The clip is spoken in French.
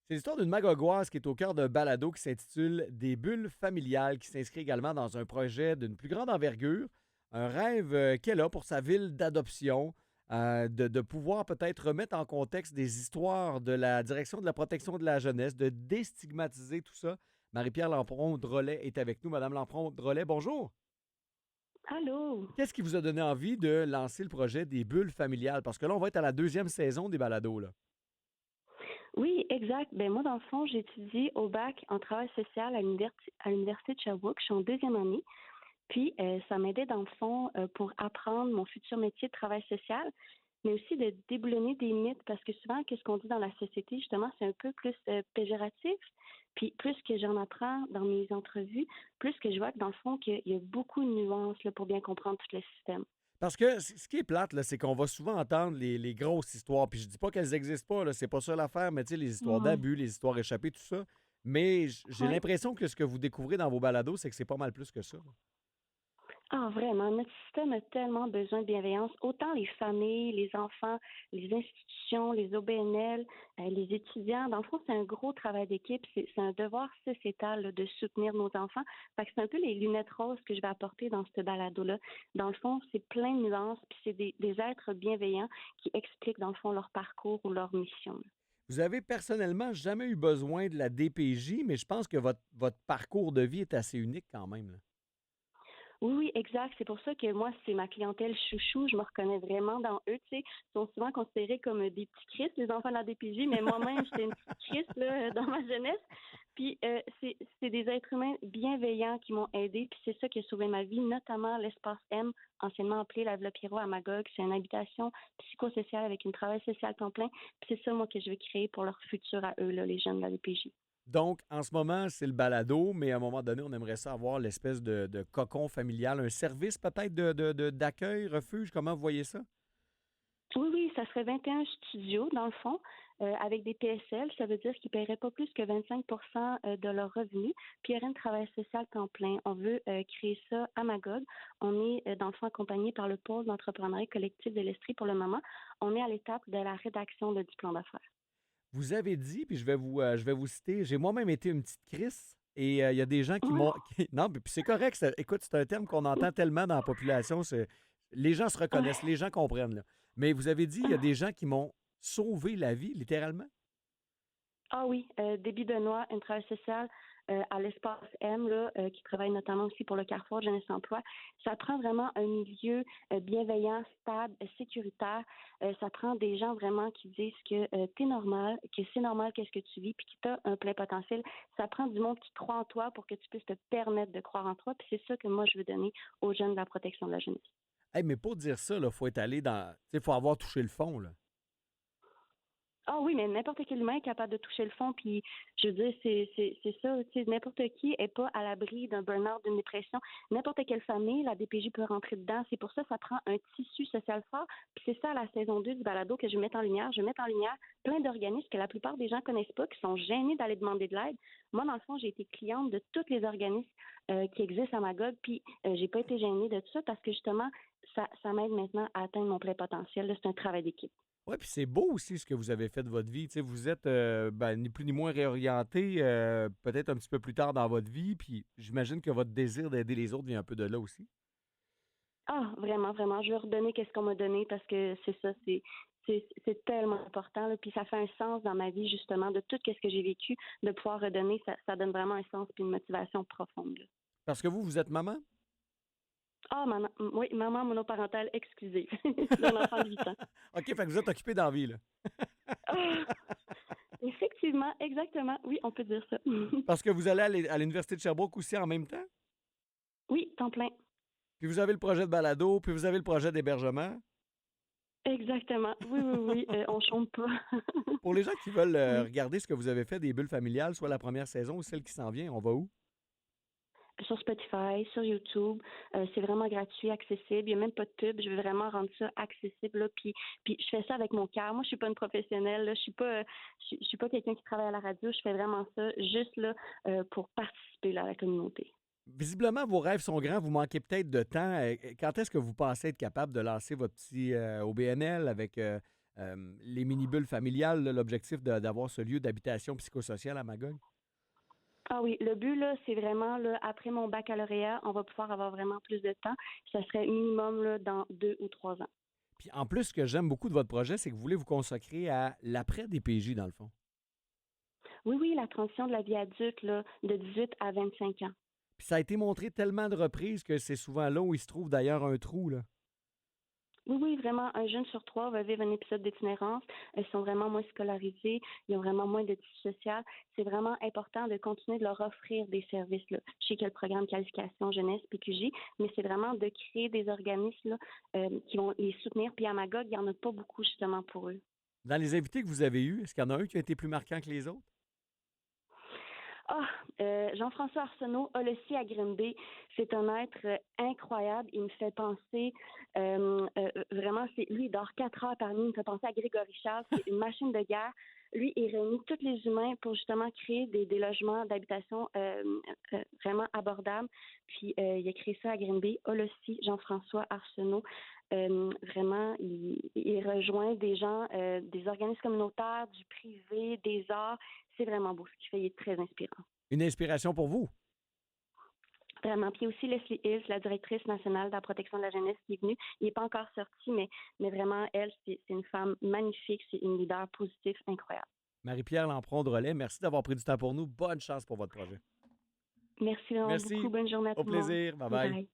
C'est l'histoire d'une magogoise qui est au cœur d'un balado qui s'intitule Des bulles familiales, qui s'inscrit également dans un projet d'une plus grande envergure, un rêve qu'elle a pour sa ville d'adoption, de pouvoir peut-être remettre en contexte des histoires de la direction de la protection de la jeunesse, de déstigmatiser tout ça. Marie-Pierre Lampron-Drolet est avec nous. Madame Lampron-Drolet, bonjour. Allô? Qu'est-ce qui vous a donné envie de lancer le projet des bulles familiales? Parce que là, on va être à la deuxième saison des balados, là. Oui, exact. Ben moi, dans le fond, j'étudie au bac en travail social à l'Université de Sherbrooke. Je suis en deuxième année. Puis, ça m'aidait, dans le fond, pour apprendre mon futur métier de travail social, mais aussi de déboulonner des mythes, parce que souvent, qu'est-ce qu'on dit dans la société, justement, c'est un peu plus péjoratif. Puis, plus que j'en apprends dans mes entrevues, plus que je vois que, dans le fond, qu'il y a beaucoup de nuances là, pour bien comprendre tout le système. Parce que ce qui est plate, là, c'est qu'on va souvent entendre les grosses histoires. Puis je dis pas qu'elles n'existent pas, là, c'est pas ça l'affaire, mais tu sais, les histoires Ouais. d'abus, les histoires échappées, tout ça. Mais j'ai Ouais. l'impression que ce que vous découvrez dans vos balados, c'est que c'est pas mal plus que ça. Ah, vraiment, notre système a tellement besoin de bienveillance. Autant les familles, les enfants, les institutions, les OBNL, les étudiants. Dans le fond, c'est un gros travail d'équipe. C'est un devoir sociétal là, de soutenir nos enfants. Fait que c'est un peu les lunettes roses que je vais apporter dans ce balado-là. Dans le fond, c'est plein de nuances, puis c'est des êtres bienveillants qui expliquent, dans le fond, leur parcours ou leur mission, là. Vous avez personnellement jamais eu besoin de la DPJ, mais je pense que votre parcours de vie est assez unique quand même, là. Oui, oui, exact. C'est pour ça que moi, c'est ma clientèle chouchou. Je me reconnais vraiment dans eux. Tu sais, ils sont souvent considérés comme des petits Christ, les enfants de la DPJ, mais moi-même, j'étais une petite Christ là, dans ma jeunesse. Puis c'est des êtres humains bienveillants qui m'ont aidé. Puis c'est ça qui a sauvé ma vie, notamment l'espace M, anciennement appelé la Villa Pierrot à Magog. C'est une habitation psychosociale avec une travail social temps plein. Puis c'est ça, moi, que je veux créer pour leur futur à eux, là, les jeunes de la DPJ. Donc, en ce moment, c'est le balado, mais à un moment donné, on aimerait ça avoir l'espèce de cocon familial, un service peut-être d'accueil, refuge. Comment vous voyez ça? Oui, oui, ça serait 21 studios, dans le fond, avec des PSL. Ça veut dire qu'ils ne paieraient pas plus que 25 de leurs revenus. Puis il y aurait un travail social temps plein. On veut créer ça à Magog. On est, dans le fond, accompagné par le pôle d'entrepreneuriat collectif de l'Estrie pour le moment. On est à l'étape de la rédaction du plan d'affaires. Vous avez dit, puis je vais vous citer, j'ai moi-même été une petite crisse et il y a des gens qui m'ont. Oh! Non, puis c'est correct. Écoute, c'est un terme qu'on entend tellement dans la population. Les gens se reconnaissent, Ouais. les gens comprennent, là. Mais vous avez dit, il y a des gens qui m'ont sauvé la vie, littéralement. Ah oui, Déby Benoît, une travailleuse sociale à l'espace M, là, qui travaille notamment aussi pour le Carrefour Jeunesse Emploi. Ça prend vraiment un milieu bienveillant, stable, sécuritaire. Ça prend des gens vraiment qui disent que t'es normal, que c'est normal qu'est-ce que tu vis, puis que t'as un plein potentiel. Ça prend du monde qui croit en toi pour que tu puisses te permettre de croire en toi. Puis c'est ça que moi je veux donner aux jeunes de la protection de la jeunesse. Hey, mais pour dire ça, il faut être allé dans. Tu sais, il faut avoir touché le fond, là. Ah oui, mais n'importe quel humain est capable de toucher le fond, puis je veux dire, c'est ça, tu sais, n'importe qui est pas à l'abri d'un burn-out, d'une dépression. N'importe quelle famille, la DPJ peut rentrer dedans. C'est pour ça que ça prend un tissu social fort. Puis c'est ça, la saison 2 du balado que je vais mettre en lumière. Je vais mettre en lumière plein d'organismes que la plupart des gens connaissent pas, qui sont gênés d'aller demander de l'aide. Moi, dans le fond, j'ai été cliente de tous les organismes qui existent à Magog, puis j'ai pas été gênée de tout ça parce que justement, ça m'aide maintenant à atteindre mon plein potentiel. Là, c'est un travail d'équipe. Oui, puis c'est beau aussi ce que vous avez fait de votre vie. Tu sais, vous êtes ni plus ni moins réorienté peut-être un petit peu plus tard dans votre vie, puis j'imagine que votre désir d'aider les autres vient un peu de là aussi. Ah, vraiment, vraiment. Je veux redonner qu'est-ce qu'on m'a donné parce que c'est ça, c'est tellement important. Là. Puis ça fait un sens dans ma vie, justement, de tout ce que j'ai vécu, de pouvoir redonner, ça donne vraiment un sens puis une motivation profonde, là. Parce que vous êtes maman? Ah, maman, oui, maman monoparentale exclusive d'un enfant de 8 ans. OK, fait que vous êtes occupé dans la vie, là. Ah, effectivement, exactement. Oui, on peut dire ça. Parce que vous allez à l'Université de Sherbrooke aussi en même temps? Oui, temps plein. Puis vous avez le projet de balado, puis vous avez le projet d'hébergement. Exactement. Oui, oui, oui. On chôme pas. Pour les gens qui veulent Oui. regarder ce que vous avez fait des bulles familiales, soit la première saison ou celle qui s'en vient, on va où? Sur Spotify, sur YouTube. C'est vraiment gratuit, accessible. Il n'y a même pas de pub. Je veux vraiment rendre ça accessible. Là. Puis je fais ça avec mon cœur. Moi, je suis pas une professionnelle. Là. Je suis pas quelqu'un qui travaille à la radio. Je fais vraiment ça juste là pour participer là, à la communauté. Visiblement, vos rêves sont grands, vous manquez peut-être de temps. Quand est-ce que vous pensez être capable de lancer votre petit OBNL avec les mini-bulles familiales, là, l'objectif d'avoir ce lieu d'habitation psychosociale à Magog? Ah oui, le but, là, c'est vraiment, là, après mon baccalauréat, on va pouvoir avoir vraiment plus de temps. Ça serait minimum, là, dans 2 ou 3 ans. Puis en plus, ce que j'aime beaucoup de votre projet, c'est que vous voulez vous consacrer à l'après-DPJ, dans le fond. Oui, oui, la transition de la vie adulte, là, de 18 à 25 ans. Puis ça a été montré tellement de reprises que c'est souvent là où il se trouve d'ailleurs un trou, là. Oui, oui, vraiment, un jeune sur 3 va vivre un épisode d'itinérance. Ils sont vraiment moins scolarisés, ils ont vraiment moins de tissu social. C'est vraiment important de continuer de leur offrir des services. Là. Je sais qu'il y a le programme qualification jeunesse, PQJ, mais c'est vraiment de créer des organismes là, qui vont les soutenir. Puis à Magog, il n'y en a pas beaucoup justement pour eux. Dans les invités que vous avez eus, est-ce qu'il y en a un qui a été plus marquant que les autres? Ah, Jean-François Arsenault, Olessi à Grimby, c'est un être incroyable. Il me fait penser, vraiment, lui, il dort 4 heures par nuit. Il me fait penser à Grégory Charles. C'est une machine de guerre. Lui, il réunit tous les humains pour justement créer des logements d'habitation vraiment abordables. Puis, il a créé ça à Grimby. Olessi, Jean-François Arsenault. Vraiment, il rejoint des gens, des organismes communautaires, du privé, des arts. C'est vraiment beau ce qu'il fait. Il est très inspirant. Une inspiration pour vous? Vraiment. Puis aussi Leslie Hills, la directrice nationale de la protection de la jeunesse qui est venue. Il n'est pas encore sorti, mais vraiment, elle, c'est une femme magnifique. C'est une leader positive incroyable. Marie-Pierre Lampron-Drolet, merci d'avoir pris du temps pour nous. Bonne chance pour votre projet. Merci vraiment Merci. beaucoup. Bonne journée à Au tout le monde. plaisir. Bye bye. Bye.